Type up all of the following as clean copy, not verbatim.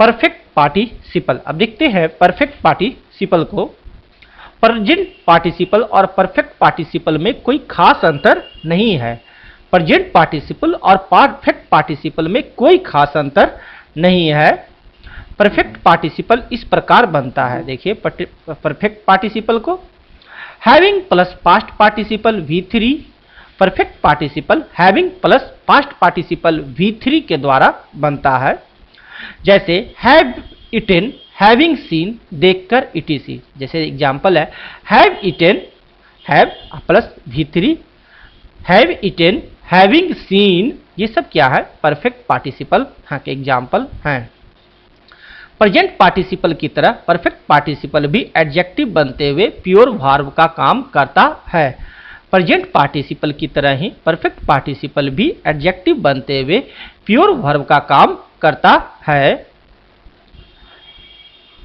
Perfect participle. अब देखते हैं परफेक्ट पार्टिसिपल को। प्रेजेंट पार्टिसिपल और परफेक्ट पार्टिसिपल में कोई खास अंतर नहीं है। प्रेजेंट पार्टिसिपल और परफेक्ट पार्टिसिपल में कोई खास अंतर नहीं है। परफेक्ट पार्टिसिपल इस प्रकार बनता है, देखिए परफेक्ट पार्टिसिपल को having plus past participle V3, perfect participle having plus past participle V3 के द्वारा बनता है। जैसे हैव इटेन, हैविंग सीन, देखकर etc। जैसे एग्जांपल है have eaten, have plus V3, have eaten, having scene, ये सब क्या है? परफेक्ट पार्टिसिपल हाँ के एग्जांपल हैं। प्रेजेंट पार्टिसिपल की तरह परफेक्ट पार्टिसिपल भी एडजेक्टिव बनते हुए प्योर वर्ब का काम करता है। प्रेजेंट पार्टिसिपल की तरह ही परफेक्ट पार्टिसिपल भी एडजेक्टिव बनते हुए प्योर वर्ब का काम करता है।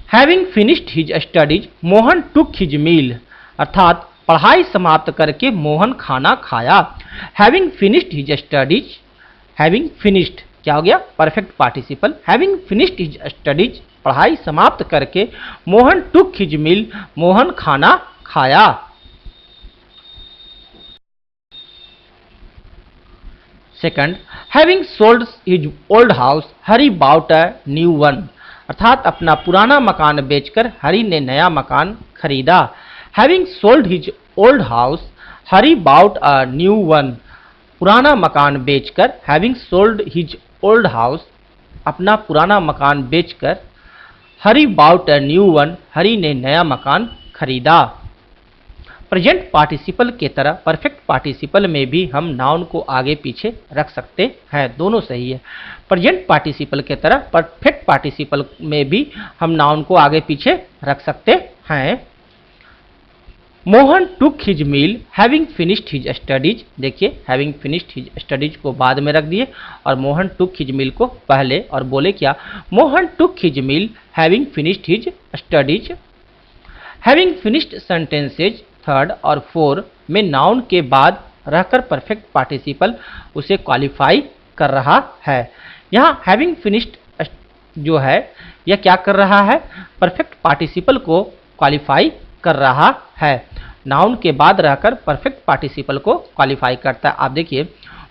Having finished his studies Mohan took his meal, अर्थात पढ़ाई समाप्त करके मोहन खाना खाया। Having finished his studies, having finished क्या हो गया? Perfect participle. Having finished his studies, पढ़ाई समाप्त करके Mohan took his meal, Mohan खाना खाया। Second, having sold his old house Hari bought a new one, अर्थात अपना पुराना मकान बेचकर हरी ने नया मकान खरीदा। Having sold his old house Hari bought a new one, पुराना मकान बेचकर, having sold his old house, अपना पुराना मकान बेचकर, Hari bought a new one, Hari ने नया मकान खरीदा। प्रेजेंट पार्टिसिपल के तरह परफेक्ट पार्टिसिपल में भी हम नाउन को आगे पीछे रख सकते हैं, दोनों सही है। प्रेजेंट पार्टिसिपल के तरह परफेक्ट पार्टिसिपल में भी हम नाउन को आगे पीछे रख सकते हैं। Mohan took his meal having finished his studies, देखिए हैविंग फिनिश्ड हिज स्टडीज को बाद में रख दिए और मोहन टुक हिज मील को पहले, और बोले क्या? Mohan took his meal having finished his studies. Having finished sentences third और फोर में नाउन के बाद रहकर परफेक्ट पार्टिसिपल उसे क्वालिफाई कर रहा है। यहाँ हैविंग फिनिश्ड जो है यह क्या कर रहा है? परफेक्ट पार्टिसिपल को क्वालिफाई कर रहा है। नाउन के बाद रहकर परफेक्ट पार्टिसिपल को क्वालिफाई करता है। आप देखिए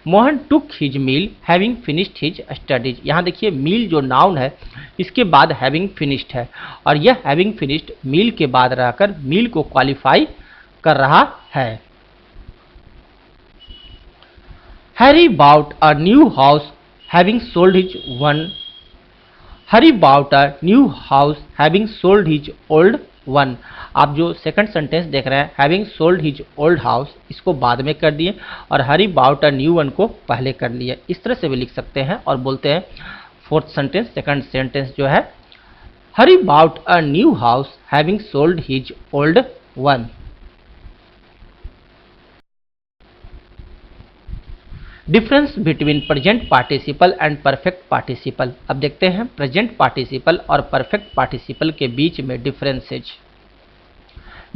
Mohan took his meal having finished his studies, यहाँ देखिए मील जो नाउन है इसके बाद हैविंग फिनिश्ड है और यह हैविंग फिनिश्ड मील के बाद रहकर मील को क्वालिफाई कर रहा है। Hari bought a new house having sold his one, Hari bought a new house having sold his old one. आप जो सेकंड सेंटेंस देख रहे हैं having sold his old house, इसको बाद में कर दिए और Hari bought a new one को पहले कर लिए। इस तरह से भी लिख सकते हैं और बोलते हैं फोर्थ सेंटेंस, सेकंड सेंटेंस जो है Hari bought a new house having sold his old one. Difference between present participle and perfect participle. अब देखते हैं प्रेजेंट पार्टिसिपल और परफेक्ट पार्टिसिपल के बीच में डिफरेंसेज।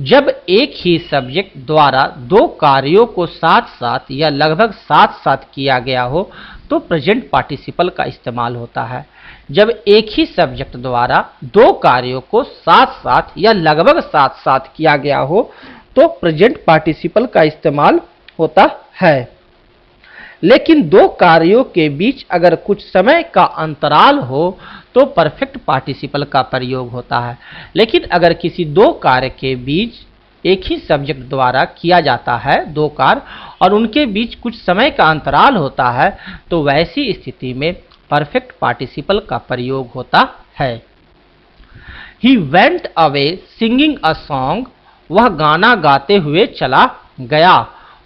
जब एक ही सब्जेक्ट द्वारा दो कार्यों को साथ साथ या लगभग साथ साथ किया गया हो तो प्रेजेंट पार्टिसिपल का इस्तेमाल होता है। जब एक ही सब्जेक्ट द्वारा दो कार्यों को साथ साथ या लगभग साथ साथ किया गया हो तो प्रेजेंट पार्टिसिपल का इस्तेमाल होता है। लेकिन दो कार्यों के बीच अगर कुछ समय का अंतराल हो तो परफेक्ट पार्टिसिपल का प्रयोग होता है। लेकिन अगर किसी दो कार्य के बीच एक ही सब्जेक्ट द्वारा किया जाता है दो कार्य और उनके बीच कुछ समय का अंतराल होता है तो वैसी स्थिति में परफेक्ट पार्टिसिपल का प्रयोग होता है। He went away singing a song, वह गाना गाते हुए चला गया,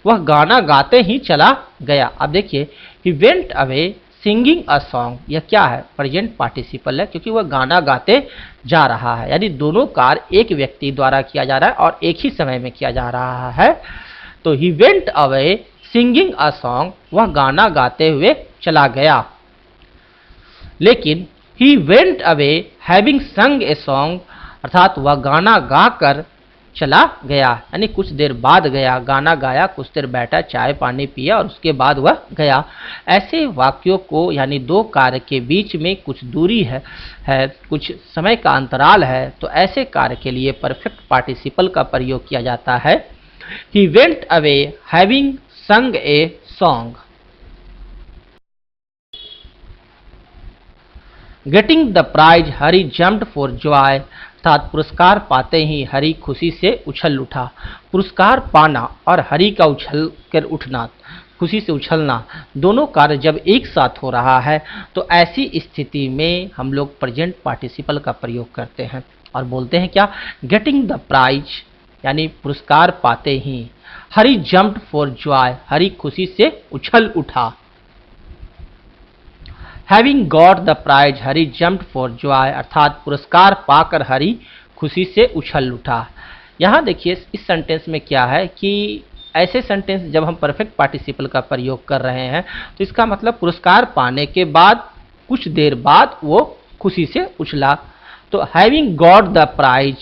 वह गाना गाते ही चला गया। अब देखिए he went away singing a song, यह क्या है? प्रेजेंट पार्टिसिपल है क्योंकि वह गाना गाते जा रहा है, यानी दोनों कार्य एक व्यक्ति द्वारा किया जा रहा है और एक ही समय में किया जा रहा है। तो he went away singing a song, वह गाना गाते हुए चला गया। लेकिन he went away having sung a song, अर्थात वह गाना गाकर चला गया, यानी कुछ देर बाद गया, गाना गाया, कुछ देर बैठा, चाय पानी पिया और उसके बाद वह गया। ऐसे वाक्यों को, यानी दो कार्य के बीच में कुछ दूरी है कुछ समय का अंतराल है, तो ऐसे कार्य के लिए परफेक्ट पार्टिसिपल का प्रयोग किया जाता है। He went away having sung a song. Getting the prize, Hari jumped for joy, अर्थात पुरस्कार पाते ही हरी खुशी से उछल उठा। पुरस्कार पाना और हरी का उछल कर उठना, खुशी से उछलना, दोनों कार्य जब एक साथ हो रहा है तो ऐसी स्थिति में हम लोग प्रेजेंट पार्टिसिपल का प्रयोग करते हैं और बोलते हैं क्या, गेटिंग द प्राइज, यानी पुरस्कार पाते ही, Hari jumped for joy, Hari खुशी से उछल उठा। Having got the prize, Hari jumped for joy, अर्थात पुरस्कार पाकर हरी खुशी से उछल उठा। यहाँ देखिए इस सेंटेंस में क्या है कि ऐसे सेंटेंस जब हम परफेक्ट पार्टिसिपल का प्रयोग कर रहे हैं तो इसका मतलब पुरस्कार पाने के बाद कुछ देर बाद वो खुशी से उछला। तो having got the prize,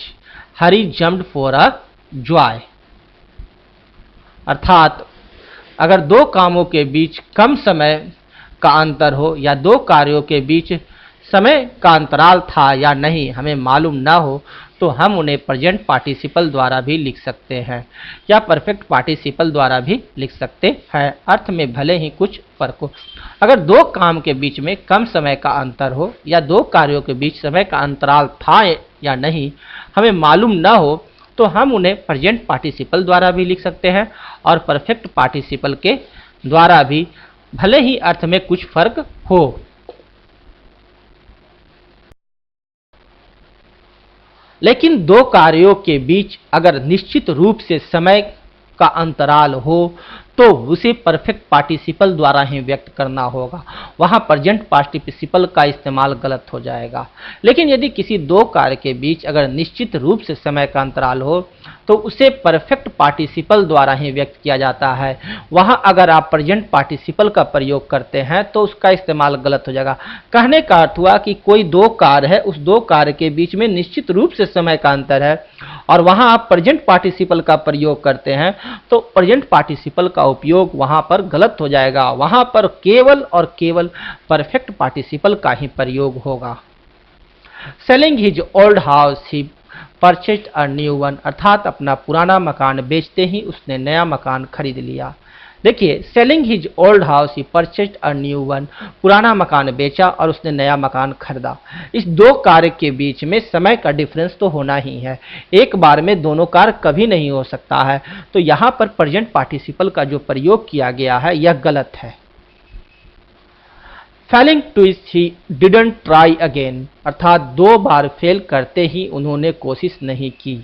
Hari jumped for a joy, अर्थात अगर दो कामों के बीच कम समय का अंतर हो या दो कार्यों के बीच समय का अंतराल था या नहीं हमें मालूम ना हो तो हम उन्हें प्रेजेंट पार्टिसिपल द्वारा भी लिख सकते हैं या परफेक्ट पार्टिसिपल द्वारा भी लिख सकते हैं। अर्थ में भले ही कुछ फर्क हो। अगर दो काम के बीच में कम समय का अंतर हो या दो कार्यों के बीच समय का अंतराल था या नहीं हमें मालूम ना हो तो हम उन्हें प्रेजेंट पार्टिसिपल द्वारा भी लिख सकते हैं और परफेक्ट पार्टिसिपल के द्वारा भी, भले ही अर्थ में कुछ फर्क हो। लेकिन दो कार्यों के बीच अगर निश्चित रूप से समय का अंतराल हो तो उसे परफेक्ट पार्टिसिपल द्वारा ही व्यक्त करना होगा, वहां प्रेजेंट पार्टिसिपल का इस्तेमाल गलत हो जाएगा। लेकिन यदि किसी दो कार्य के बीच अगर निश्चित रूप से समय का अंतराल हो तो उसे परफेक्ट पार्टिसिपल द्वारा ही व्यक्त किया जाता है। वहां अगर आप प्रेजेंट पार्टिसिपल का प्रयोग करते हैं तो उसका इस्तेमाल गलत हो जाएगा। कहने का अर्थ हुआ कि कोई दो कार्य है, उस दो कार्य के बीच में निश्चित रूप से समय का अंतर है और वहां आप प्रेजेंट पार्टिसिपल का प्रयोग करते हैं तो प्रेजेंट पार्टिसिपल का उपयोग वहां पर गलत हो जाएगा। वहां पर केवल और केवल परफेक्ट पार्टिसिपल का ही प्रयोग होगा। सेलिंग हिज ओल्ड हाउस ही परचेज्ड अ न्यू वन, अर्थात अपना पुराना मकान बेचते ही उसने नया मकान खरीद लिया। देखिए, सेलिंग हिज ओल्ड हाउस ही परचेज्ड अ न्यू वन, पुराना मकान बेचा और उसने नया मकान खरीदा। इस दो कार्य के बीच में समय का डिफरेंस तो होना ही है, एक बार में दोनों कार्य कभी नहीं हो सकता है। तो यहाँ पर प्रेजेंट पार्टिसिपल का जो प्रयोग किया गया है यह गलत है। Failing twice he didn't try again, अर्थात दो बार फेल करते ही उन्होंने कोशिश नहीं की।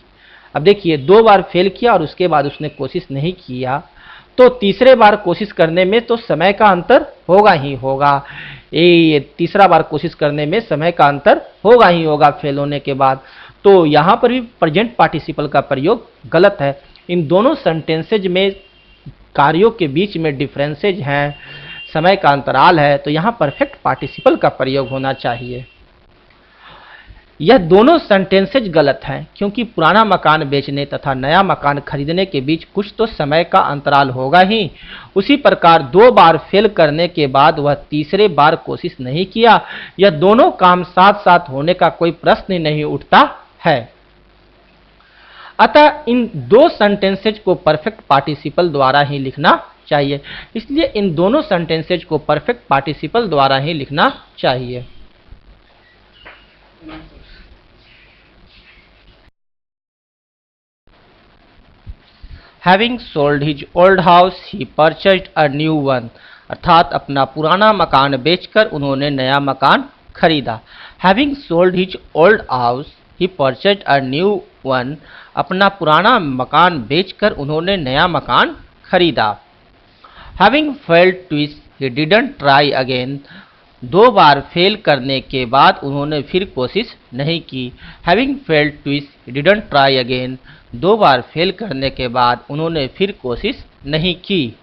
अब देखिए, दो बार फेल किया और उसके बाद उसने कोशिश नहीं किया तो तीसरे बार कोशिश करने में तो समय का अंतर होगा ही होगा। ये तीसरा बार कोशिश करने में समय का अंतर होगा ही होगा फेल होने के बाद। तो यहाँ पर भी प्रेजेंट पार्टिसिपल का प्रयोग गलत है। इन दोनों सेंटेंसेज में कार्यों के बीच में डिफरेंसेज हैं, समय का अंतराल है, तो यहाँ परफेक्ट पार्टिसिपल का प्रयोग होना चाहिए। यह दोनों सेंटेंसेज गलत हैं क्योंकि पुराना मकान बेचने तथा नया मकान खरीदने के बीच कुछ तो समय का अंतराल होगा ही। उसी प्रकार दो बार फेल करने के बाद वह तीसरे बार कोशिश नहीं किया। यह दोनों काम साथ साथ होने का कोई प्रश्न ही नहीं उठता है। अतः इन दो सेंटेंसेज को परफेक्ट पार्टिसिपल द्वारा ही लिखना चाहिए, इसलिए इन दोनों सेंटेंसेज को परफेक्ट पार्टिसिपल द्वारा ही लिखना चाहिए। Having sold his old house, he purchased a new one, अर्थात अपना पुराना मकान बेचकर उन्होंने नया मकान खरीदा। Having sold his old house, he purchased a new one, अपना पुराना मकान बेचकर उन्होंने नया मकान खरीदा। Having failed twice, he didn't try again, दो बार फेल करने के बाद उन्होंने फिर कोशिश नहीं की। Having failed twice, he didn't try again, दो बार फेल करने के बाद उन्होंने फिर कोशिश नहीं की।